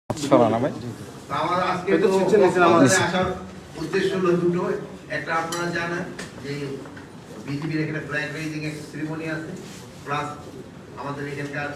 আমার আজকে তো আমাদের আসার উদ্দেশ্য হলো দুটো। একটা আপনারা জানেন যে বিজিবির এখানে ফ্ল্যাগ রেইজিং একটা সেরিমনি আছে, প্লাস আমাদের এখানকার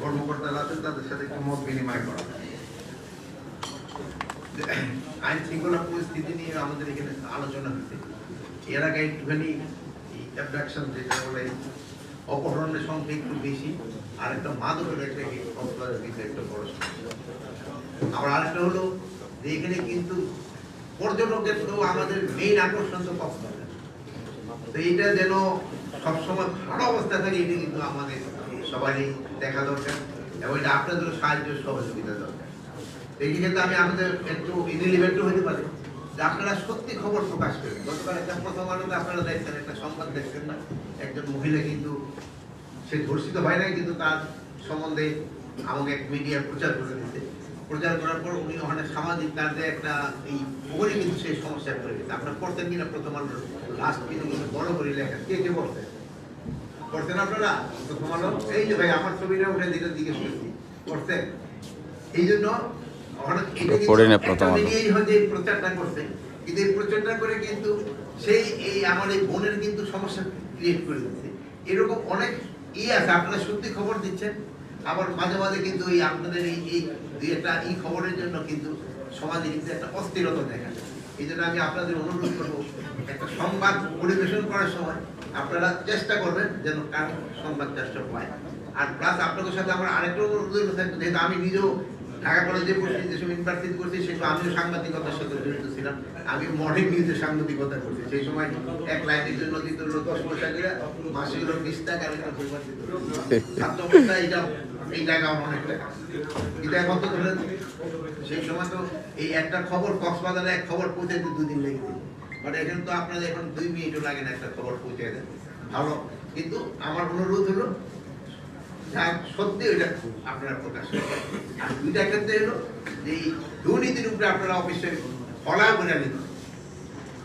কর্মকর্তারা আছেন তাদের সাথে একটু মত বিনিময় করা। আইন শৃঙ্খলা পরিস্থিতি নিয়ে আমাদের এখানে আলোচনা হচ্ছে। এর আগে একটুখানি অ্যাবডাকশন যেটা বলে অপহরণের সংখ্যা একটু বেশি, আর একটা মাদকের একটা বিষয় একটা বড় সমস্যা। আবার আরেকটা হলো যে এখানে কিন্তু পর্যটকের তো আমাদের মেইন আকর্ষণ তো কক্সবাজার, তো এইটা যেন সবসময় ভালো অবস্থায় থাকে, এটা কিন্তু আমাদের সবারই দেখা দরকার এবং এটা আপনাদের সাহায্য সহযোগিতা দরকার। এই ক্ষেত্রে আমি আমাদের একটু ইনএলিভেন্টও হতে পারে যে আপনারা সত্যি খবর প্রকাশ করেন। গতকাল একটা প্রথম আলোতে আপনারা দেখছেন, একটা সংবাদ দেখছেন না, একজন মহিলা কিন্তু সে ধর্ষিত হয় নাই, কিন্তু তার সম্বন্ধে আমাকে এক মিডিয়া প্রচার করে দিতে, প্রচার করার পর উনি ওখানে সামাজিক কাজে একটা এই ওখানে কিন্তু সেই সমস্যা করে দিতে। আপনারা পড়তেন কিনা প্রথম আলো লাস্ট পেজে কিন্তু বড় করে লেখা, কে কে পড়তেন পড়তেন আপনারা প্রথম আলো? এই যে ভাই আমার ছবিটা উঠে দিকে জিজ্ঞেস করছি, পড়তেন? এই জন্য প্রচারটা করছে, কিন্তু এই প্রচারটা করে কিন্তু সেই এই আমার এই বোনের কিন্তু সমস্যা ক্রিয়েট করে দিচ্ছে। এরকম অনেক আছে, আপনারা সত্যি খবর দিচ্ছেন, আবার মাঝে মাঝে কিন্তু এই আপনাদের এই দুই একটা এই খবরের জন্য কিন্তু সমাজে কিন্তু একটা অস্থিরতা দেখা যায়। এই জন্য আমি আপনাদের অনুরোধ করবো, একটা সংবাদ পরিবেশন করার সময় আপনারা চেষ্টা করবেন যেন কার সংবাদ চেষ্টা পায়। আর প্লাস আপনাদের সাথে আমার আরেকটা অনুরোধ থাকবে, যেহেতু আমি নিজেও ঢাকা কলেজে পড়ছি, যেসব ইউনিভার্সিটি করছি, সেসব আমিও সাংবাদিকতার সাথে জড়িত ছিলাম। আমি মডেল নিউজের সাংবাদিকতা করছি, সেই সময় এক লাইনের জন্য দিত হলো 10 পয়সা করে, মাসে হলো 20 টাকা, আর একটা পরিবার দিত ছাত্র অবস্থা। এই টাকা অনেক টাকা, এটা এখন তো ধরেন সেই সময় তো এই একটা খবর কক্সবাজারে এক খবর পৌঁছাইতে 2 দিন লেগে যেত, বাট এখানে তো আপনাদের এখন 2 মিনিটও লাগে না একটা খবর পৌঁছে দেন, ভালো। কিন্তু আমার অনুরোধ হলো সত্যি ওইটা আপনারা প্রকাশ করেন। আর দুইটা ক্ষেত্রে হলো যে দুর্নীতির উপরে আপনারা অবশ্যই ফলা করে নিত।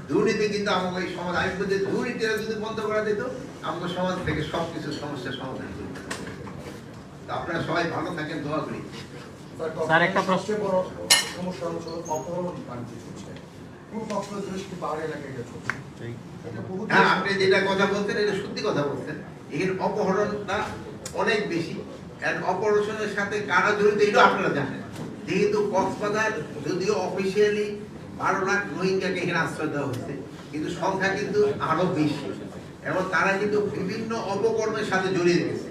দুর্নীতি কিন্তু আমাকে এই সমাজ, আমি বলছি দুর্নীতিটা যদি বন্ধ করা যেত, আমাদের সমাজ থেকে সবকিছু সমস্যার সমাধান করতে। আপনারা সবাই ভালো থাকেন, দোয়া করি। স্যার একটা প্রশ্ন, বড় সমস্যা হচ্ছে অপহরণ বাণিজ্য হচ্ছে কোন কক্সবাজার দৃষ্টি পাহাড় এলাকায় গেছে। হ্যাঁ, আপনি যেটা কথা বলছেন এটা সত্যি কথা বলছেন। এখানে অপহরণটা অনেক বেশি, আর অপহরণের সাথে কারা জড়িত এটা আপনারা জানেন। যেহেতু কক্সবাজার যদিও অফিসিয়ালি 12 লাখ রোহিঙ্গাকে এখানে আশ্রয় দেওয়া হয়েছে, কিন্তু সংখ্যা কিন্তু আরো বেশি, এবং তারা কিন্তু বিভিন্ন অপকর্মের সাথে জড়িয়ে গেছে,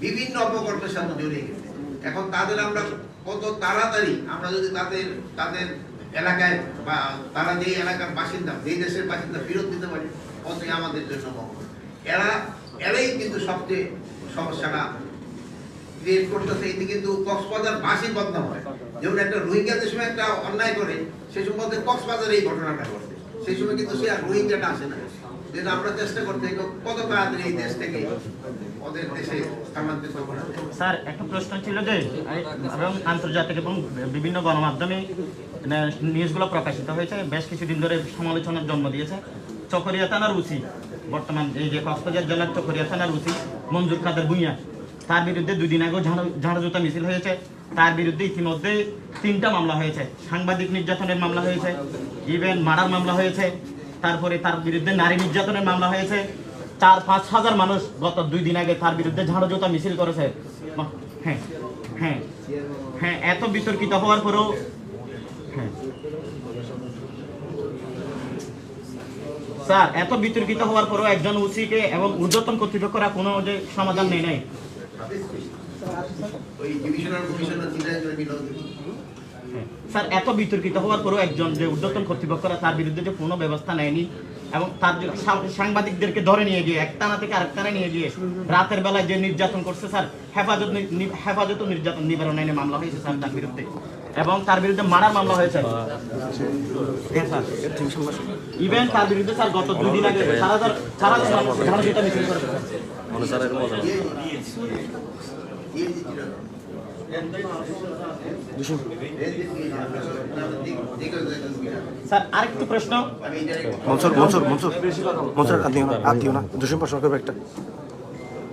বিভিন্ন অপকর্মের সাথে জড়িয়ে গেছে। এখন তাদের আমরা কত তাড়াতাড়ি আমরা যদি তাদের এলাকায় বা তারা যে এলাকার বাসিন্দা, যেই দেশের বাসিন্দা ফেরত দিতে পারি, অতই আমাদের জন্য মঙ্গল। এরাই কিন্তু সবচেয়ে সমস্যাটা ক্রিয়েট করতেছে। এতে কিন্তু কক্সবাজার বাসী বদনাম হয়। যেমন একটা রোহিঙ্গাদের সময় একটা অন্যায় করে, সেই সময় কক্সবাজারে এই ঘটনাটা ঘটে, সেই সময় কিন্তু সে আর রোহিঙ্গাটা আসে না। যেটা আমরা চেষ্টা করতে কত তাড়াতাড়ি এই দেশ থেকে ওদের দেশে স্থানান্তরিত করা। স্যার একটা প্রশ্ন ছিল যে এবং আন্তর্জাতিক এবং বিভিন্ন গণমাধ্যমে নিউজগুলো প্রকাশিত হয়েছে, বেশ কিছুদিন ধরে সমালোচনার জন্ম দিয়েছে। চকরিয়া থানার ওসি, বর্তমান এই যে কক্সবাজার জেলার চকরিয়া থানার ওসি মঞ্জুর কাদের ভূঁইয়া, তার বিরুদ্ধে 2 দিন আগেও ঝাড়ু জুতা মিছিল হয়েছে। তার বিরুদ্ধে ইতিমধ্যে 3টা মামলা হয়েছে, সাংবাদিক নির্যাতনের মামলা হয়েছে, ইভেন মার্ডার মামলা হয়েছে, তারপরে তার বিরুদ্ধে নারী নির্যাতনের মামলা হয়েছে। 4-5 হাজার মানুষ গত 2 দিন আগে তার বিরুদ্ধে ঝাড়ু জুতা মিছিল করেছে। হ্যাঁ হ্যাঁ হ্যাঁ, এত বিতর্কিত হওয়ার পরেও হ্যাঁ স্যার, এত বিতর্কিত হওয়ার পরেও একজন ওসিকে এবং ঊর্ধ্বতন কর্তৃপক্ষরা কোনো যে সমাধান নেই নাই। স্যার, এত বিতর্কিত হওয়ার পরেও একজন যে ঊর্ধ্বতন কর্তৃপক্ষরা তার বিরুদ্ধে যে কোনো ব্যবস্থা নেয়নি, এবং তার সাংবাদিকদেরকে ধরে নিয়ে গিয়ে এক থানা থেকে আরেক থানায় নিয়ে গিয়ে রাতের বেলায় যে নির্যাতন করছে স্যার, হেফাজত নির্যাতন নিবারণ আইনে মামলা হয়েছে স্যার তার বিরুদ্ধে, এবং তার বিরুদ্ধে মার্ডার মামলা হয়েছে। ইভেন তার বিরুদ্ধে স্যার গত 2 দিন আগে 4,000 মিছিল করেছে। স্যার আরেকটু প্রশ্ন, মনসুর আর দিও না, জসিম প্রশ্ন করবে একটা,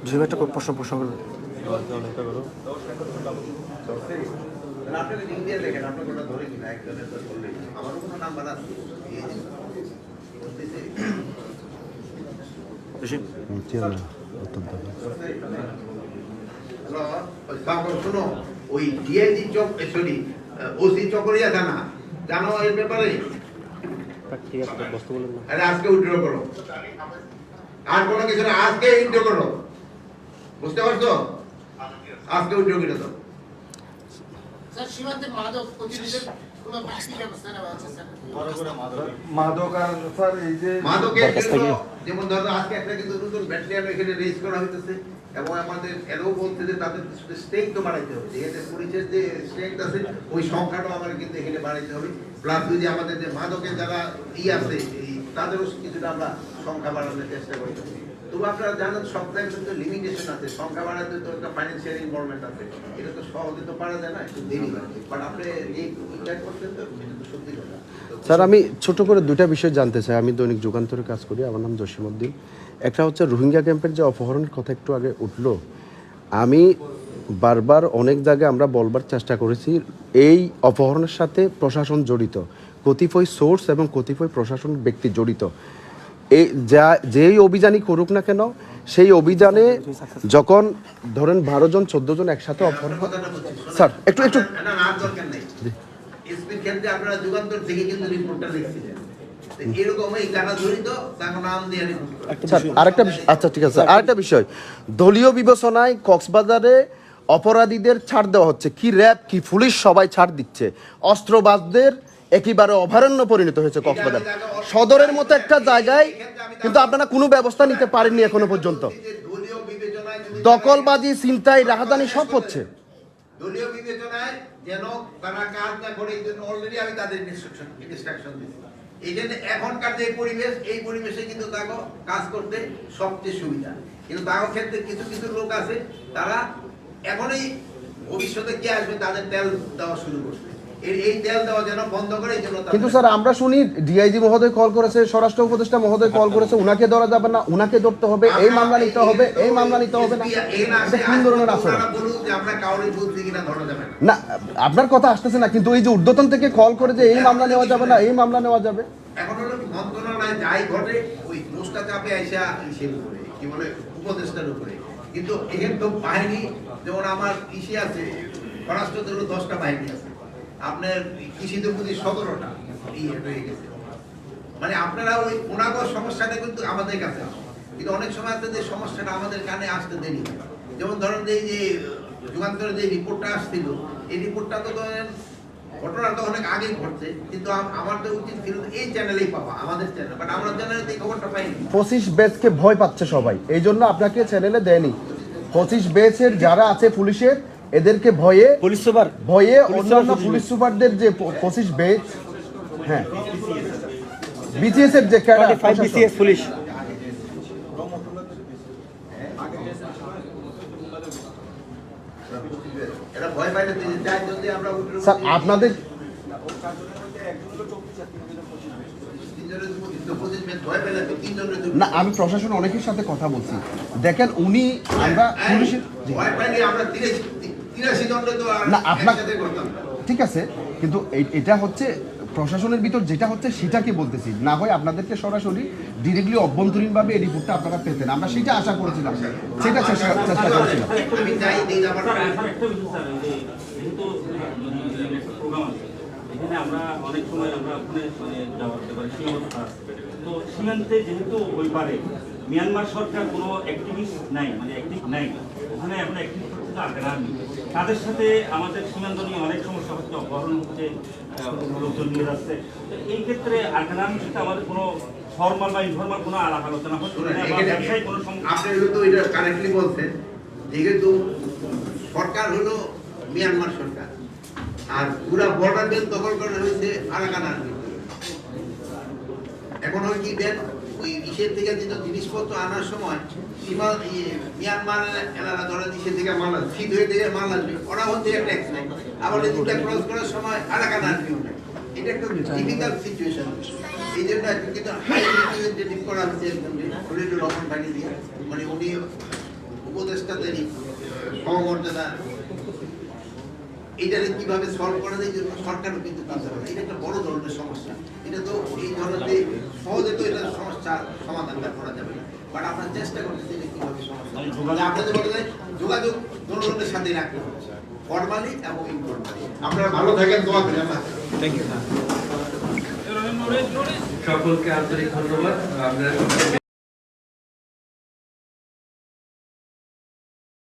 জসিম একটা প্রশ্ন করবে। আপনাকে লিঙ্ক দিয়ে দেখেন আপনার কোনটা ধরে কিনা একজনের তো বললেন আমারও কোনো নাম্বার আছে এই যে বলতেছে শোনো ওই ডিআইজি চক সরি ওসি চকরিয়া থানা জানো এর ব্যাপারে আরে আজকে উইথড্র করো আর কোনো কিছু না আজকে উইথড্র করো বুঝতে পারছো আজকে উইথড্র করে দাও স্যার সীমান্তে মাদক প্রতিরোধের কোনো বাড়তি ব্যবস্থা নেওয়া আছে স্যার মাদক আর স্যার এই যে মাদকের জন্য যেমন ধরো আজকে একটা কিন্তু নতুন ব্যাটালিয়ন এখানে রেজ করা হইতেছে এবং আমাদের এরও বলতে যে তাদের স্ট্রেংথ তো বাড়াইতে হবে যেহেতু পুলিশের যে স্ট্রেংথ আছে ওই সংখ্যাটাও আমাদের কিন্তু এখানে বাড়াইতে হবে প্লাস যদি আমাদের যে মাদকের যারা আছে এই তাদেরও কিছুটা আমরা সংখ্যা বাড়ানোর চেষ্টা করতেছি তবু আপনারা জানেন সব জায়গায় কিন্তু লিমিটেশন আছে সংখ্যা বাড়াতে তো একটা ফাইন্যান্সিয়াল ইনভলভমেন্ট আছে এটা তো সহজে তো পারা যায় না একটু দেরি হয় বাট আপনি এই উইটার করছেন তো এটা তো সত্যি কথা স্যার আমি ছোট করে দুইটা বিষয় জানতে চাই আমি দৈনিক যুগান্তরে কাজ করি আমার নাম জসিমউদ্দিন একটা হচ্ছে রোহিঙ্গা ক্যাম্পের যে অপহরণের কথা একটু আগে উঠলো আমি বারবার অনেক জায়গায় আমরা বলবার চেষ্টা করেছি এই অপহরণের সাথে প্রশাসন জড়িত কতিপয় সোর্স এবং কতিপয় প্রশাসন ব্যক্তি জড়িত এই যেই অভিযানই করুক না কেন সেই অভিযানে যখন ধরেন 12 জন 14 জন একসাথে অপহরণ স্যার একটু না না দরকার নাই এসপির ক্ষেত্রে আপনারা যুগান্তর থেকে কিন্তু রিপোর্টটা লিখছিলেন এরকমই যারা জড়িত তার নাম দিয়ে রিপোর্ট স্যার আরেকটা আচ্ছা ঠিক আছে আরেকটা বিষয় দলীয় বিবেচনায় কক্সবাজারে অপরাধীদের ছাড় দেওয়া হচ্ছে কি র্যাব কি পুলিশ সবাই ছাড় দিচ্ছে অস্ত্রবাজদের একেবারে অভয়ারণ্য পরিণত হয়েছে কক্সবাজার সদরের মতো একটা জায়গায় কিন্তু আপনারা কোনো ব্যবস্থা নিতে পারেননি এখনো পর্যন্ত দলীয় বিবেচনায় দখলবাজি ছিনতাই রাহাজানি সব হচ্ছে দলীয় বিবেচনায় যেন তারা কাজ না করে এই জন্য অলরেডি আমি তাদের ইনস্ট্রাকশন দিচ্ছি এই জন্য এখনকার যে পরিবেশ এই পরিবেশে কিন্তু তাকে কাজ করতে সবচেয়ে সুবিধা কিন্তু তার ক্ষেত্রে কিছু কিছু লোক আছে তারা এখনই ভবিষ্যতে কে আসবে তাদের তেল দেওয়া শুরু করছে এই তেল দেওয়া যেন বন্ধ করে এই জন্য কিন্তু স্যার আমরা শুনি ডিআইজি মহোদয় কল করেছে স্বরাষ্ট্র উপদেষ্টা মহোদয় কল করেছে উনাকে ধরা যাবে না উনাকে ধরতে হবে এই মামলা নিতে হবে এই মামলা নিতে হবে না এটা কোন ধরনের আচরণ বলুন যে আমরা কাউরে বলছি কিনা ধরা যাবে না না আপনার কথা আসতেছে না কিন্তু এই যে ঊর্ধ্বতন থেকে কল করে যে এই মামলা নেওয়া যাবে না এই মামলা নেওয়া যাবে এখন হলো মন্ত্রণালয় যাই ঘটে ওই দোষটা চাপে আইসা ইসের উপরে কি বলে উপদেষ্টার উপরে কিন্তু এখানে তো বাহিনী যেমন আমার কৃষি আছে স্বরাষ্ট্রতে হলো 10টা বাহিনী আছে আপনার কৃষিতে প্রতি 17টা হয়ে গেছে মানে আপনারা ওই ওনাগর সমস্যাটা কিন্তু আমাদের কাছে আসে কিন্তু অনেক সময় আছে যে সমস্যাটা আমাদের কানে আসতে দেরি হয় যেমন ধরেন এই যে যুগান্তরের যে রিপোর্টটা আসছিল এই রিপোর্টটা তো ধরেন ঘটনা তো অনেক আগেই ঘটছে কিন্তু আমার তো উচিত ছিল এই চ্যানেলেই পাওয়া আমাদের চ্যানেল বাট আমরা চ্যানেলে এই খবরটা পাইনি 25 ব্যাচকে ভয় পাচ্ছে সবাই এই জন্য আপনাকে চ্যানেলে দেয়নি 25 ব্যাচের যারা আছে পুলিশের এদেরকে ভয়ে অন্যান্য পুলিশ সুপারদের যে 25 ব্যাচ হ্যাঁ বিসিএস এর যে ক্যাডার বিসিএস পুলিশ এরা ভয় পাইলে যাই যদি আমরা স্যার আপনাদের না আমি প্রশাসন অনেকের সাথে কথা বলছি দেখেন উনি আমরা পুলিশের ভয় পাইলে আমরা 83 দণ্ডে তো না আপনার একসাথে করতাম ঠিক আছে কিন্তু এটা হচ্ছে প্রশাসনের ভিতর যেটা হচ্ছে সেটাকে বলতেছি না হয় আপনাদেরকে সরাসরি ডিরেক্টলি অভ্যন্তরীণভাবে এই রিপোর্টটা আপনারা পেতেন আমরা সেটা আশা করেছিলাম সেটা চেষ্টা করেছিলাম আমি চাই এই আমার যেহেতু প্রোগ্রাম আছে এখানে আমরা অনেক সময় আমরা ওখানে যাওয়ার ব্যাপারে সীমাবদ্ধতা আছে তো সীমান্তে যেহেতু ওই পারে মিয়ানমার সরকার কোনো অ্যাক্টিভিস্ট নাই মানে অ্যাক্টিভ নাই ওখানে এখন অ্যাক্টিভ করছে আরকান তাদের সাথে আমাদের সীমান্ত নিয়ে অনেক সমস্যা হচ্ছে অপহরণ হচ্ছে লোকজন নিয়ে যাচ্ছে এই ক্ষেত্রে আরকানের সাথে আমাদের কোনো ফর্মাল বা ইনফর্মাল কোনো আলাপ আলোচনা হচ্ছে ব্যবসায়িক কোনো আপনি তো এটা কারেক্টলি বলছেন যেহেতু সরকার হলো মিয়ানমার সরকার আর পুরা বর্ডার বেল্ট দখল করা হয়েছে আরাকান আর্মি এখন হয় কি দেন ওই ইসের থেকে যেটা জিনিসপত্র আনার সময় সীমা মিয়ানমার এলাকা ধরে ইসের থেকে মাল আসবে শীত হয়ে থেকে মাল আসবে ওরা হচ্ছে ট্যাক্স নেই আবার এদিকটা ক্রস করার সময় আরাকান আর্মিও নেই এটা একটা ডিফিকাল্ট সিচুয়েশন এই জন্য কিন্তু হাই রিপ্রেজেন্টেটিভ করা হচ্ছে একদম খলিলুর রহমান ভাই দিয়ে মানে উনি উপদেষ্টাদেরই সমমর্যাদা এটাকে কিভাবে সলভ করা যায় এই জন্য সরকারও কিন্তু কাজ করে। এটা একটা বড় ধরনের সমস্যা। এটা তো এই ধরনের সহজে তো এটা সমস্যার সমাধানটা করা যাবে না, বাট আপনারা চেষ্টা করতেছি এটা কিভাবে সমস্যা আপনাদের বলা যায় যোগাযোগ জনগণের সাথে রাখতে হচ্ছে, ফর্মালি এবং ইনফর্মালি। আপনারা ভালো থাকেন, দোয়া করেন। সকলকে আন্তরিক ধন্যবাদ। আপনারা